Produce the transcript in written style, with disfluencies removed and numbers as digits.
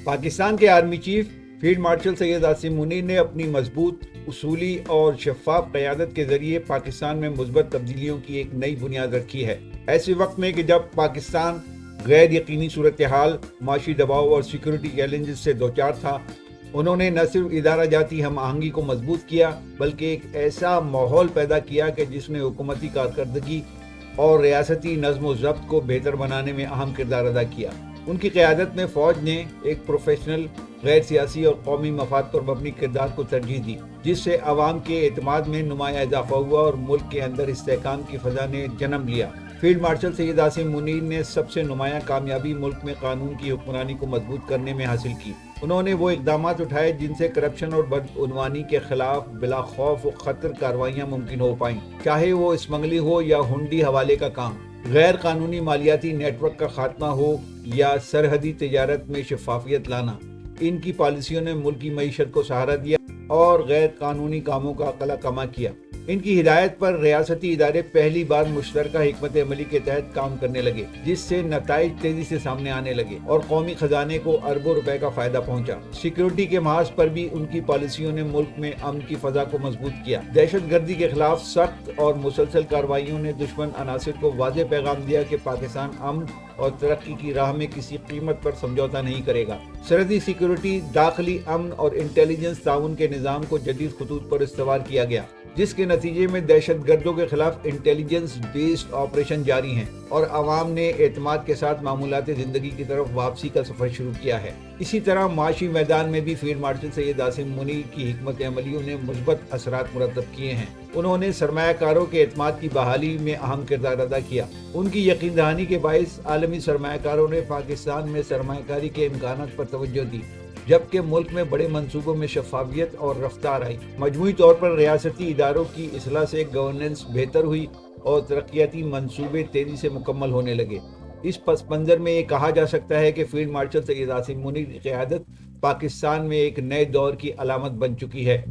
पाकिस्तान के army chief field marshal Syed Asim Munir ने अपनी मजबूत, उसूली और शफाफ क़यादत के जरिए पाकिस्तान में मुस्बत तब्दीलियों की एक नई बुनियाद रखी है। ऐसे वक्त में कि जब पाकिस्तान गैर यकीनी सूरत हाल, माशी दबाव और सिक्योरिटी चैलेंजेस से दोचार था, उन्होंने न सिर्फ इदारा जाती हम आहंगी को मजबूत किया, बल्कि एक ऐसा माहौल पैदा किया कि जिसने हुकूमती कारकर्दगी और रियासती नज़्म व ज़ब्त को बेहतर बनाने में अहम किरदार अदा किया। उनकी क़यादत में फ़ौज ने एक प्रोफेशनल, गैर सियासी और कौमी मफाद पर मबनी किरदार को तरजीह दी, जिससे अवाम के एतमाद में नुमाया इजाफा हुआ और मुल्क के अंदर इस्तेहकाम की फ़ज़ा ने जन्म लिया। फील्ड मार्शल सैयद आसिम मुनीर ने सबसे नुमाया कामयाबी मुल्क में कानून की हुक्मरानी को मजबूत करने में हासिल की। उन्होंने वो इक़दामात उठाए जिनसे करप्शन और बदउनवानी के खिलाफ बिला खौफ व खतर कार्रवाइयाँ मुमकिन हो पाईं, चाहे वो स्मगलिंग हो या हुंडी हवाले का काम, गैर कानूनी मालियाती नेटवर्क का खात्मा हो या सरहदी तिजारत में शफाफियत लाना। इनकी पॉलिसियों ने मुल्क की मईशत को सहारा दिया और गैर कानूनी कामों का कला कमा किया। इनकी हिदायत पर रियासती इदारे पहली बार मुश्तरका हिकमत अमली के तहत काम करने लगे, जिससे नताइज तेजी से सामने आने लगे और कौमी खजाने को अरबों रुपए का फायदा पहुंचा। सिक्योरिटी के महाज पर भी उनकी पॉलिसियों ने मुल्क में अमन की फजा को मजबूत किया। दहशत गर्दी के खिलाफ सख्त और मुसलसल कार्रवाइयों ने दुश्मन अनासिर को वाज़ेह पैगाम दिया कि पाकिस्तान अमन और तरक्की की राह में किसी कीमत पर समझौता नहीं करेगा। सरहदी सिक्योरिटी, दाखिली अमन और इंटेलिजेंस ताउन के निज़ाम को जदीद खतूत पर इस्तवार किया गया, जिसके नतीजे में दहशत गर्दों के खिलाफ इंटेलिजेंस बेस्ड ऑपरेशन जारी हैं और आवाम ने एतमाद के साथ मामूलाती ज़िंदगी की तरफ वापसी का सफ़र शुरू किया है। इसी तरह माशी मैदान में भी फील्ड मार्शल सैयद आसिम मुनीर की हिकमत अमलियों ने मुस्बत असरात मुरतब किए हैं। उन्होंने सरमायाकारों के एतमाद की बहाली में अहम किरदार अदा किया। उनकी यकीन दहानी के बाइस आलमी सरमायाकारों ने पाकिस्तान में सरमायाकारी के इम्कानात पर तवज्जो दी, जबकि मुल्क में बड़े मंसूबों में शफाफियत और रफ्तार आई। मजमूई तौर पर रियासती इदारों की इस्लाह से गवर्नेंस बेहतर हुई और तरक्याती मंसूबे तेजी से मुकम्मल होने लगे। इस पस मंज़र में ये कहा जा सकता है कि फील्ड मार्शल सैयद आसिम मुनीर की क़यादत पाकिस्तान में एक नए दौर की अलामत बन चुकी है।